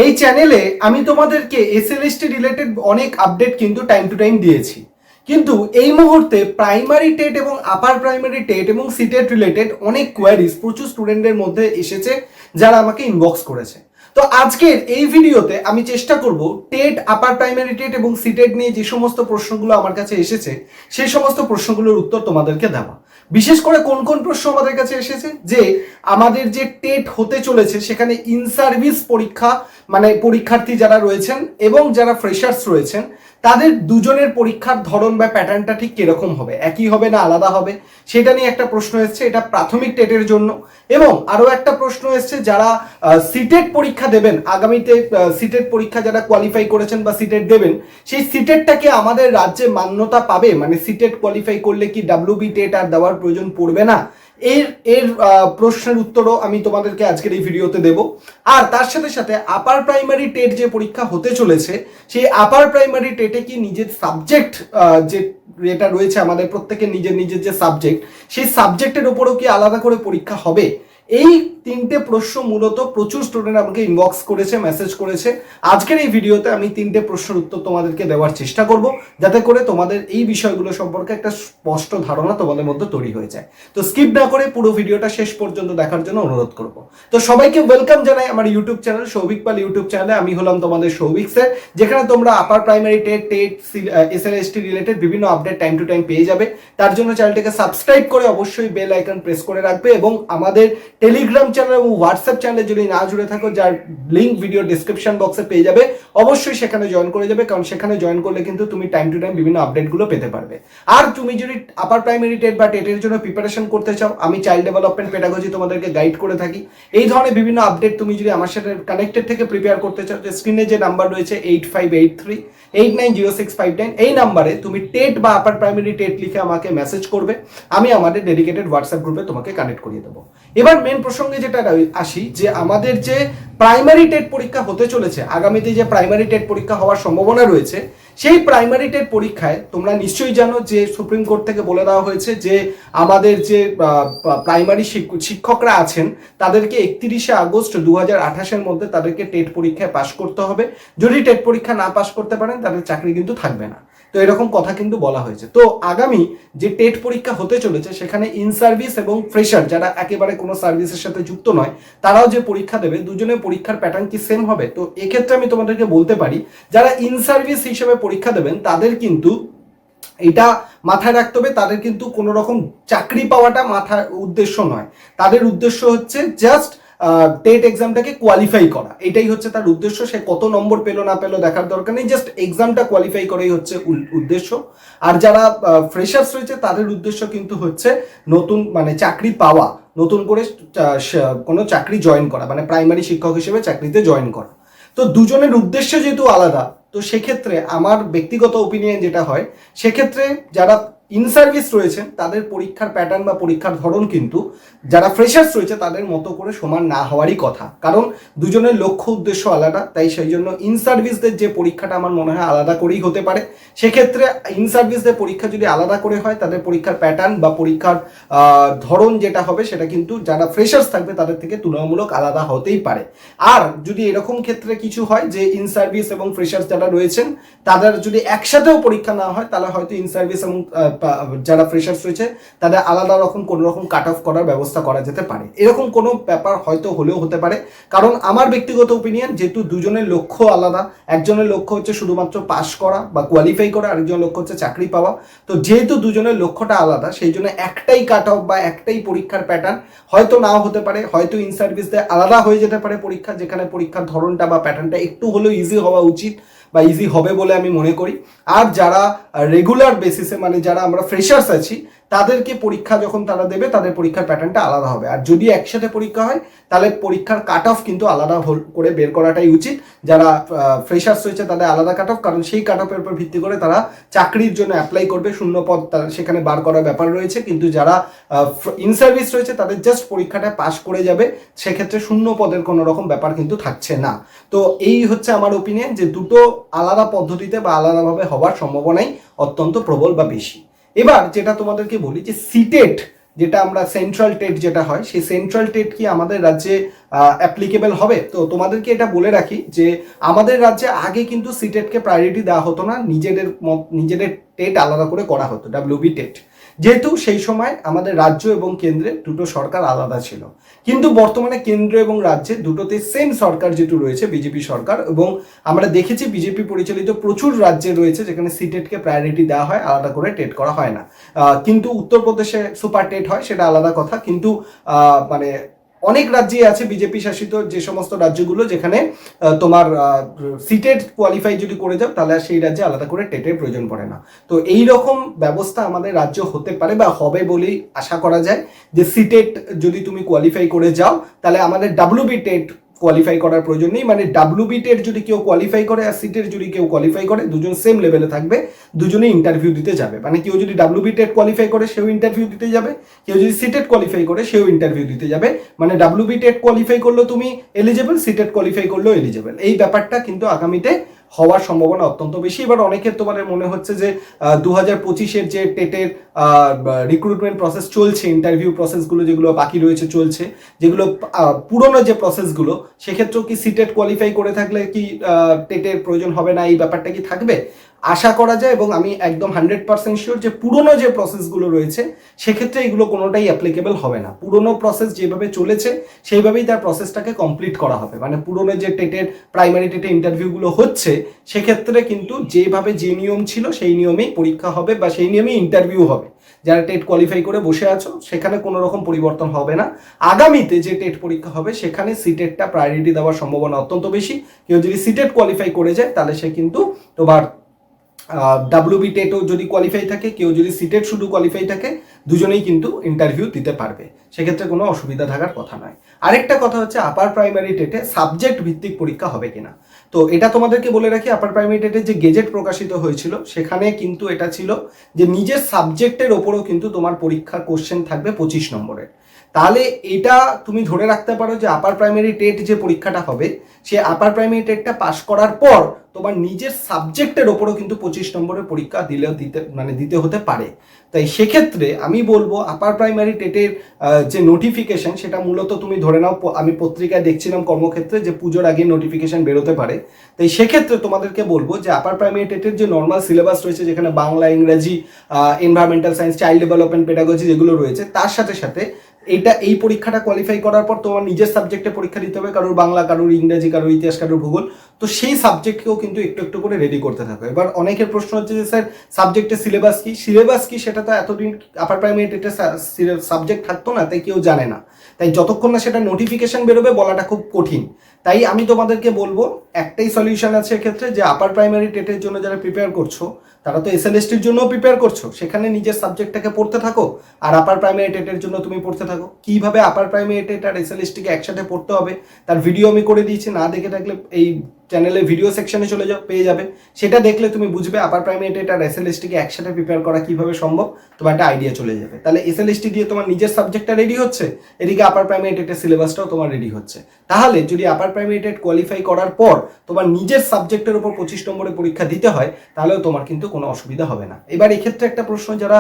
এই চ্যানেলে আমি তোমাদেরকে এসএলএসটি রিলেটেড অনেক আপডেট কিন্তু টাইম টু টাইম দিয়েছি, কিন্তু এই মুহূর্তে প্রাইমারি টেট এবং আপার প্রাইমারি টেট এবং সিটেট রিলেটেড অনেক কোয়ারিজ প্রচুর স্টুডেন্টদের মধ্যে এসেছে যারা আমাকে ইনবক্স করেছে। তো আজকের এই ভিডিওতে আমি চেষ্টা করব টেট, আপার প্রাইমারি টেট এবং সিটেট নিয়ে যে সমস্ত প্রশ্নগুলো আমার কাছে এসেছে সেই সমস্ত প্রশ্নগুলোর উত্তর তোমাদেরকে দেওয়া। বিশেষ করে কোন কোন প্রশ্ন আমাদের কাছে এসেছে, যে আমাদের যে টেট হতে চলেছে সেখানে ইন সার্ভিস পরীক্ষা মানে পরীক্ষার্থী যারা রয়েছেন এবং যারা ফ্রেশার্স রয়েছেন তাদের দুজনের পরীক্ষার ধরন বা প্যাটার্নটা ঠিক কিরকম হবে, একই হবে না আলাদা হবে, সেটা নিয়ে একটা প্রশ্ন এসছে, এটা প্রাথমিক টেটের জন্য। এবং আরো একটা প্রশ্ন এসছে যারা সিটেট পরীক্ষা দেবেন আগামীতে, সিটেট পরীক্ষা যারা কোয়ালিফাই করেছেন বা সিটেট দেবেন, সেই সিটেটটাকে আমাদের রাজ্যে মান্যতা পাবে, মানে সিটেট কোয়ালিফাই করলে কি ডাব্লিউবি টেট আর দেওয়ার প্রয়োজন পড়বে না, এর এর প্রশ্নের উত্তরও আমি তোমাদেরকে আজকের এই ভিডিওতে দেব। আর তার সাথে সাথে আপার প্রাইমারি টেট যে পরীক্ষা হতে চলেছে সেই আপার প্রাইমারি টেটে কি নিজের সাবজেক্ট যে এটা রয়েছে আমাদের প্রত্যেকের নিজের নিজের যে সাবজেক্ট, সেই সাবজেক্টের উপরও কি আলাদা করে পরীক্ষা হবে, এই তিনটে প্রশ্ন মূলত প্রচুর স্টুডেন্ট আমাকে ইনবক্স করেছে, মেসেজ করেছে। আজকের এই ভিডিওতে আমি তিনটে প্রশ্নের উত্তর তোমাদেরকে দেওয়ার চেষ্টা করব, যাতে করে তোমাদের এই বিষয়গুলো সম্পর্কে একটা স্পষ্ট ধারণা তোমাদের মধ্যে তৈরি হয়ে যায়। তো স্কিপ না করে পুরো ভিডিওটা শেষ পর্যন্ত দেখার জন্য অনুরোধ করব। তো সবাইকে ওয়েলকাম জানাই আমার ইউটিউব চ্যানেল সৌভিক পাল ইউটিউব চ্যানেলে। আমি হলাম তোমাদের সৌভিক স্যার, যেখানে তোমরা upper primary TET, SLST related বিভিন্ন আপডেট টাইম টু টাইম পেয়ে যাবে। তার জন্য চ্যানেলটিকে সাবস্ক্রাইব করে অবশ্যই বেল আইকন প্রেস করে রাখবে, এবং আমাদের টেলিগ্রাম চ্যানেল এবং হোয়াটসঅ্যাপ চ্যানেলে যদি না জুড়ে থাকো, যার লিঙ্ক ভিডিও ডিসক্রিপশন বক্সে পেয়ে যাবে, অবশ্যই সেখানে জয়েন করে যাবে, কারণ সেখানে জয়েন করলে কিন্তু তুমি টাইম টু টাইম বিভিন্ন আপডেটগুলো পেতে পারবে। আর তুমি যদি আপার প্রাইমারি টেট বা টেটের জন্য প্রিপারেশন করতে চাও, আমি চাইল্ড ডেভেলপমেন্ট পেডাগজি তোমাদেরকে গাইড করে থাকি। এই ধরনের বিভিন্ন আপডেট তুমি যদি আমার সাথে কানেক্টেড থেকে প্রিপেয়ার করতে চাও, যে স্ক্রিনে যে নাম্বার রয়েছে 8583890659, এই নাম্বারে তুমি টেট বা আপার প্রাইমারি টেট লিখে আমাকে মেসেজ করবে, আমি আমাদের ডেডিকেটেড হোয়াটসঅ্যাপ গ্রুপে তোমাকে কানেক্ট করিয়ে দেবো। এবার মেন প্রসঙ্গে যেটা আসি, যে আমাদের যে প্রাইমারি টেট পরীক্ষা হতে চলেছে আগামীতে, যে প্রাইমারি টেট পরীক্ষা হওয়ার সম্ভাবনা রয়েছে, সেই প্রাইমারি টেট পরীক্ষায় তোমরা নিশ্চয়ই জানো যে সুপ্রিম কোর্ট থেকে বলে দেওয়া হয়েছে যে আমাদের যে প্রাইমারি শিক্ষকরা আছেন তাদেরকে 31শে আগস্ট 2028-এর মধ্যে তাদেরকে টেট পরীক্ষায় পাশ করতে হবে। যদি টেট পরীক্ষা না পাশ করতে পারেন তাদের চাকরি কিন্তু থাকবে না। তো এরকম কথা কিন্তু বলা হয়েছে। তো আগামী যে টেট পরীক্ষা হতে চলেছে সেখানে ইন সার্ভিস এবং ফ্রেশার যারা একেবারে কোনো সার্ভিসের সাথে যুক্ত নয়, তারাও যে পরীক্ষা দেবে, দুজনের পরীক্ষার প্যাটার্ন কি সেম হবে? তো এক্ষেত্রে আমি তোমাদেরকে বলতে পারি, যারা ইন সার্ভিস হিসেবে পরীক্ষা দেবেন তাদের কিন্তু এটা মাথায় রাখতে হবে, তাদের কিন্তু কোনো রকম চাকরি পাওয়াটা মাথার উদ্দেশ্য নয়। তাদের উদ্দেশ্য হচ্ছে জাস্ট টেট এক্সামটাকে কোয়ালিফাই করা, এটাই হচ্ছে তার উদ্দেশ্য। সে কত নম্বর পেলো না পেলো দেখার দরকার নেই, জাস্ট এক্সামটা কোয়ালিফাই করাই হচ্ছে উদ্দেশ্য। আর যারা ফ্রেশার্স রয়েছে তাদের উদ্দেশ্য কিন্তু হচ্ছে নতুন মানে চাকরি পাওয়া, নতুন করে কোনো চাকরি জয়েন করা, মানে প্রাইমারি শিক্ষক হিসেবে চাকরিতে জয়েন করা। তো দুজনের উদ্দেশ্য যেহেতু আলাদা, তো সেক্ষেত্রে আমার ব্যক্তিগত ওপিনিয়ন যেটা হয়, সেক্ষেত্রে যারা ইন সার্ভিস রয়েছেন তাদের পরীক্ষার প্যাটার্ন বা পরীক্ষার ধরন কিন্তু যারা ফ্রেশার্স রয়েছে তাদের মতো করে সমান না হওয়ারই কথা, কারণ দুজনের লক্ষ্য উদ্দেশ্য আলাদা। তাই সেই জন্য ইন সার্ভিসদের যে পরীক্ষাটা আমার মনে হয় আলাদা করেই হতে পারে। সেক্ষেত্রে ইন সার্ভিসদের পরীক্ষা যদি আলাদা করে হয়, তাদের পরীক্ষার প্যাটার্ন বা পরীক্ষার ধরন যেটা হবে সেটা কিন্তু যারা ফ্রেশার্স থাকবে তাদের থেকে তুলনামূলক আলাদা হতেই পারে। আর যদি এরকম ক্ষেত্রে কিছু হয় যে ইন সার্ভিস এবং ফ্রেশার্স যারা রয়েছেন তাদের যদি একসাথেও পরীক্ষা না হয়, তাহলে হয়তো ইন সার্ভিস এবং যারা ফ্রেশার্স রয়েছে তাদের আলাদা রকম কোনো রকম কাট অফ করার ব্যবস্থা করা যেতে পারে। এরকম কোনো ব্যাপার হয়তো হলেও হতে পারে, কারণ আমার ব্যক্তিগত ওপিনিয়ন, যেহেতু দুজনের লক্ষ্য আলাদা, একজনের লক্ষ্য হচ্ছে শুধুমাত্র পাস করা বা কোয়ালিফাই করা, আরেকজনের লক্ষ্য হচ্ছে চাকরি পাওয়া। তো যেহেতু দুজনের লক্ষ্যটা আলাদা, সেই জন্য একটাই কাট অফ বা একটাই পরীক্ষার প্যাটার্ন হয়তো নাও হতে পারে, হয়তো ইন সার্ভিসদের আলাদা হয়ে যেতে পারে পরীক্ষা, যেখানে পরীক্ষার ধরনটা বা প্যাটার্নটা একটু হলেও ইজি হওয়া উচিত বা ইজি হবে বলে আমি মনে করি। আর যারা রেগুলার বেসিসে মানে যারা আমরা ফ্রেশার্স আছি, তাদেরকে পরীক্ষা যখন তারা দেবে তাদের পরীক্ষার প্যাটার্নটা আলাদা হবে। আর যদি একসাথে পরীক্ষা হয় তাহলে পরীক্ষার কাট অফ কিন্তু আলাদা করে বের করাটাই উচিত। যারা ফ্রেশার্স রয়েছে তাদের আলাদা কাট অফ, কারণ সেই কাট অফের উপর ভিত্তি করে তারা চাকরির জন্য অ্যাপ্লাই করবে, শূন্য পদ সেখানে বার করার ব্যাপার রয়েছে। কিন্তু যারা ইন সার্ভিস রয়েছে তাদের জাস্ট পরীক্ষাটা পাস করে যাবে, সেক্ষেত্রে শূন্য পদের কোনো রকম ব্যাপার কিন্তু থাকছে না। তো এই হচ্ছে আমার ওপিনিয়ন, যে দুটো আলাদা পদ্ধতিতে বা আলাদাভাবে হওয়ার সম্ভাবনাই অত্যন্ত প্রবল বা বেশি। এবার যেটা তোমাদেরকে বলি, যে সিটেট যেটা আমরা সেন্ট্রাল টেট যেটা হয়, সেই সেন্ট্রাল টেট কি আমাদের রাজ্যে অ্যাপ্লিকেবল হবে? তো তোমাদেরকে এটা বলে রাখি যে আমাদের রাজ্যে আগে কিন্তু সিটেটকে প্রায়োরিটি দেওয়া হতো না, নিজেদের টেট আলাদা করে করা হতো, ডাব্লিউবি টেট। যেহেতু সেই সময় আমাদের রাজ্য এবং কেন্দ্রে দুটো সরকার আলাদা ছিল, কিন্তু বর্তমানে কেন্দ্র এবং রাজ্যে দুটোতে সেম সরকার যেটু রয়েছে, বিজেপি সরকার, এবং আমরা দেখেছি বিজেপি পরিচালিত প্রচুর রাজ্যে রয়েছে যেখানে সিটেটকে প্রায়োরিটি দেওয়া হয়, আলাদা করে টেট করা হয় না। কিন্তু উত্তরপ্রদেশে সুপার টেট হয়, সেটা আলাদা কথা, কিন্তু মানে অনেক রাজ্যে আছে বিজেপি শাসিত যে সমস্ত রাজ্যগুলো যেখানে তোমার সিটেট কোয়ালিফাই যদি করে যাও তাহলে সেই রাজ্যে আলাদা করে টেটের প্রয়োজন পড়ে না। তো এই রকম ব্যবস্থা আমাদের রাজ্য হতে পারে বা হবে বলেই আশা করা যায়, যে সিটেট যদি তুমি কোয়ালিফাই করে যাও তাহলে আমাদের ডাব্লিউবি টেট কোয়ালিফাই করার প্রয়োজন নেই। মানে ডাব্লিউবি টেট যদি কেউ কোয়ালিফাই করে আর সিটেট যদি কেউ কোয়ালিফাই করে, দুজন সেম লেভেলে থাকবে, দুজনেই ইন্টারভিউ দিতে যাবে। মানে কেউ যদি ডাব্লিউবি টেট কোয়ালিফাই করে সেও ইন্টারভিউ দিতে যাবে, কেউ যদি সিটেট কোয়ালিফাই করে সেও ইন্টারভিউ দিতে যাবে। মানে ডাব্লিউবি টেট কোয়ালিফাই করলেও তুমি এলিজেবল, সিটেট কোয়ালিফাই করলেও এলিজেবল। এই ব্যাপারটা কিন্তু আগামীতে হওয়ার সম্ভাবনা অত্যন্ত বেশি। এবার অনেকের তোমাদের মনে হচ্ছে যে 2025-এর যে টেটের রিক্রুটমেন্ট প্রসেস চলছে, ইন্টারভিউ প্রসেসগুলো যেগুলো বাকি রয়েছে চলছে, যেগুলো পুরনো যে প্রসেসগুলো, সেক্ষেত্রেও কি সিটেট কোয়ালিফাই করে থাকলে কি টেটের প্রয়োজন হবে না, এই ব্যাপারটা কি থাকবে? আশা করা যায়, এবং আমি একদম 100% শিওর যে পুরনো যে প্রসেসগুলো রয়েছে সেক্ষেত্রে এগুলো কোনোটাই অ্যাপ্লিকেবল হবে না। পুরনো প্রসেস যেভাবে চলেছে সেইভাবেই তার প্রসেসটাকে কমপ্লিট করা হবে। মানে পুরনো যে টেটের প্রাইমারি টেটের ইন্টারভিউগুলো হচ্ছে সেক্ষেত্রে কিন্তু যেভাবে যে নিয়ম ছিল সেই নিয়মেই পরীক্ষা হবে বা সেই নিয়মেই ইন্টারভিউ হবে। যারা টেট কোয়ালিফাই করে বসে আছো সেখানে কোনো রকম পরিবর্তন হবে না। আগামীতে যে টেট পরীক্ষা হবে সেখানে সিটেটটা প্রায়োরিটি দেওয়ার সম্ভাবনা অত্যন্ত বেশি। কেউ যদি সিটেট কোয়ালিফাই করে যায় তাহলে সে কিন্তু তোমার ডাব্লিউবি টেটও যদি কোয়ালিফাই থাকে, কেউ যদি সিটেট শুধু কোয়ালিফাই থাকে, দুজনেই কিন্তু ইন্টারভিউ দিতে পারবে, সেক্ষেত্রে কোনো অসুবিধা থাকার কথা নয়। আরেকটা কথা হচ্ছে আপার প্রাইমারি টেটে সাবজেক্ট ভিত্তিক পরীক্ষা হবে কিনা। তো এটা তোমাদেরকে বলে রাখি, আপার প্রাইমারি টেটে যে গেজেট প্রকাশিত হয়েছিল সেখানে কিন্তু এটা ছিল যে নিজের সাবজেক্টের ওপরও কিন্তু তোমার পরীক্ষার কোশ্চেন থাকবে 25 নম্বরের। তাহলে এটা তুমি ধরে রাখতে পারো যে আপার প্রাইমারি টেট যে পরীক্ষাটা হবে, সে আপার প্রাইমারি টেটটা পাশ করার পর তোমার নিজের সাবজেক্টের ওপরও কিন্তু 25 নম্বরের পরীক্ষা দিতে হতে পারে। তাই সেক্ষেত্রে আমি বলবো আপার প্রাইমারি টেটের যে নোটিফিকেশন সেটা মূলত তুমি ধরে নাও, আমি পত্রিকায় দেখছিলাম কর্মক্ষেত্রে যে পুজোর আগে নোটিফিকেশন বেরোতে পারে। তাই সেক্ষেত্রে তোমাদেরকে বলবো যে আপার প্রাইমারি টেটের যে নর্মাল সিলেবাস রয়েছে, যেখানে বাংলা, ইংরেজি, environmental science, child development, pedagogy যেগুলো রয়েছে, তার সাথে সাথে এই পরীক্ষাটা কোয়ালিফাই করার পর তোমার নিজের সাবজেক্টে পরীক্ষা দিতে হবে, কারোর বাংলা, কারোর ইংরেজি, কারোর ইতিহাস, কারোর ভূগোল। তো সেই সাবজেক্টকেও কিন্তু একটু একটু করে রেডি করতে থাকো। এবার অনেকের প্রশ্ন হচ্ছে যে স্যার সাবজেক্টের সিলেবাস কি সেটা তো এতদিন আপার প্রাইমারি টেটের সাবজেক্ট থাকতো না, তাই কেউ জানে না। তাই যতক্ষণ না সেটা নোটিফিকেশন বেরোবে বলাটা খুব কঠিন। তাই আমি তোমাদেরকে বলবো একটাই সলিউশন আছে এক্ষেত্রে, যে আপার প্রাইমারি টেটের জন্য যারা প্রিপেয়ার করছো তারা তো এসএলএসটির জন্য প্রিপেয়ার করছো, সেখানে নিজের সাবজেক্টটাকে পড়তে থাকো আর আপার প্রাইমারি টেটের জন্য তুমি পড়তে থাকো। কিভাবে আপার প্রাইমারি টেট আর এসএলএসটিকে একসাথে পড়তে হবে তার ভিডিও আমি করে দিয়েছি, না দেখে থাকলে এই চ্যানেলে ভিডিও সেকশনে চলে যাও, পেয়ে যাবে। সেটা দেখলে তুমি বুঝবে আপার প্রাইমারি টেট আর এসএলএসটিকে একসাথে প্রিপেয়ার করা কিভাবে সম্ভব, তোমার একটা আইডিয়া চলে যাবে। তাহলে এসএলএসটি দিয়ে তোমার নিজের সাবজেক্টটা রেডি হচ্ছে, এদিকে আপার প্রাইমারি টেটের সিলেবাসটাও তোমার রেডি হচ্ছে। তাহলে যদি আপার প্রাইমারি টেট কোয়ালিফাই করার পর তোমার নিজের সাবজেক্টের উপর 25 নম্বরের পরীক্ষা দিতে হয়, তাহলেও তোমার কিন্তু কোনো অসুবিধা হবে না। এবার এক্ষেত্রে একটা প্রশ্ন, যারা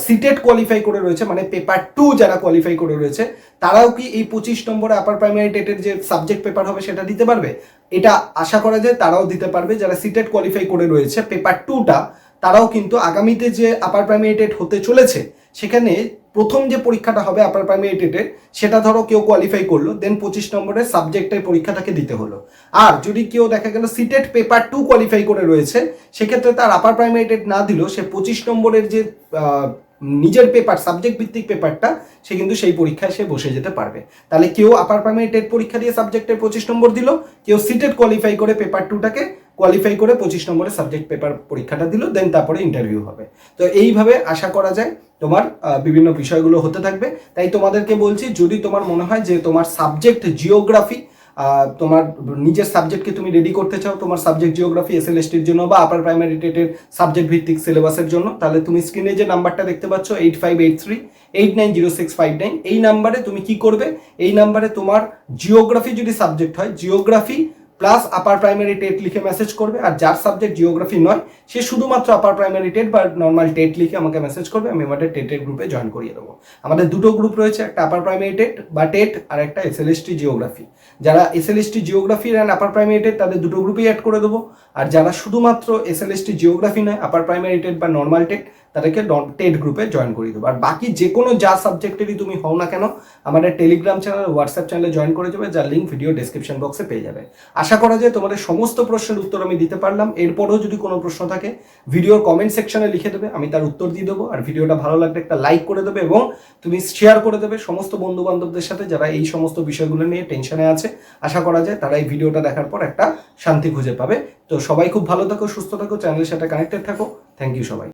সিটেট কোয়ালিফাই করে রয়েছে, মানে পেপার 2 যারা কোয়ালিফাই করে রয়েছে, তারাও কি এই 25 নম্বরে আপার প্রাইমারি টেটের যে সাবজেক্ট পেপার হবে সেটা দিতে পারবে? এটা আশা করা যায় তারাও দিতে পারবে। যারা সিটেট কোয়ালিফাই করে রয়েছে পেপার 2টা, তারাও কিন্তু আগামীতে যে আপার প্রাইমারি টেট হতে চলেছে সেখানে প্রথম যে পরীক্ষাটা হবে আপার প্রাইমারি টেটের, সেটা ধরো কেউ কোয়ালিফাই করলো, দেন 25 নম্বরের সাবজেক্টের পরীক্ষাটাকে দিতে হলো। আর যদি কেউ দেখা গেল সিটেট পেপার 2 কোয়ালিফাই করে রয়েছে, সেক্ষেত্রে তার আপার প্রাইমারি টেট না দিল, সে 25 নম্বরের যে নিজের পেপার, সাবজেক্ট ভিত্তিক পেপারটা, সে কিন্তু সেই পরীক্ষায় সে বসে যেতে পারবে। তাহলে কেউ আপার প্রাইমারি টেট পরীক্ষা দিয়ে সাবজেক্টের 25 নম্বর দিল, কেউ সিটেট কোয়ালিফাই করে পেপার 2টাকে কোয়ালিফাই করে 25 নম্বরের সাবজেক্ট পেপার পরীক্ষাটা দিল, দেন তারপরে ইন্টারভিউ হবে। তো এইভাবে আশা করা যায় তোমার বিভিন্ন বিষয়গুলো হতে থাকবে। তাই তোমাদেরকে বলছি, যদি তোমার মনে হয় যে তোমার সাবজেক্ট জিওগ্রাফি, তোমার নিজের সাবজেক্টকে তুমি রেডি করতে চাও তোমার সাবজেক্ট জিওগ্রাফি এসএলএসটির জন্য বা আপার প্রাইমারি টেটের সাবজেক্ট ভিত্তিক সিলেবাসের জন্য, তাহলে তুমি স্ক্রিনে যে নাম্বারটা দেখতে পাচ্ছ 8583890659, এই নাম্বারে তুমি কি করবে, এই নাম্বারে তোমার জিওগ্রাফি যদি সাবজেক্ট হয়, geography plus upper primary TET লিখে মেসেজ করবে। আর যার সাবজেক্ট জিওগ্রাফি নয় সে শুধুমাত্র আপার প্রাইমারি টেট বা নর্মাল টেট লিখে আমাকে মেসেজ করবে, আমি আমাদের টেটের গ্রুপে জয়েন করিয়ে দেবো। আমাদের দুটো গ্রুপ রয়েছে, একটা আপার প্রাইমারি টেট বা টেট আর একটা এসএলএসটি জিওগ্রাফি। যারা SLST geography and upper primary TET তাদের দুটো গ্রুপেই অ্যাড করে দেবো। আর যারা শুধুমাত্র এসএলএসটি জিওগ্রাফি নয় আপার প্রাইমারি টেট বা নর্মাল টেট তাদেরকে টেট গ্রুপে জয়েন করিয়ে দেবো। আর বাকি যে কোনো যা সাবজেক্টেরই তুমি হও না কেন আমাদের টেলিগ্রাম চ্যানেল, হোয়াটসঅ্যাপ চ্যানেলে জয়েন করে যাবে, যার লিঙ্ক ভিডিও ডেসক্রিপশন বক্সে পেয়ে যাবে। আশা করা যায় তোমাদের সমস্ত প্রশ্নের উত্তর আমি দিতে পারলাম। এরপরেও যদি কোনো প্রশ্ন থাকে ভিডিওর কমেন্ট সেকশনে লিখে দেবে, আমি তার উত্তর দিয়ে দেবো। আর ভিডিওটা ভালো লাগলে একটা লাইক করে দেবে এবং তুমি শেয়ার করে দেবে সমস্ত বন্ধু বান্ধবদের সাথে যারা এই সমস্ত বিষয়গুলো নিয়ে টেনশনে আছে। আশা করা যায় তারা এই ভিডিওটা দেখার পর একটা শান্তি খুঁজে পাবে। তো সবাই খুব ভালো থাকো, সুস্থ থাকো, চ্যানেলের সাথে কানেক্টেড থাকো। থ্যাংক ইউ সবাই।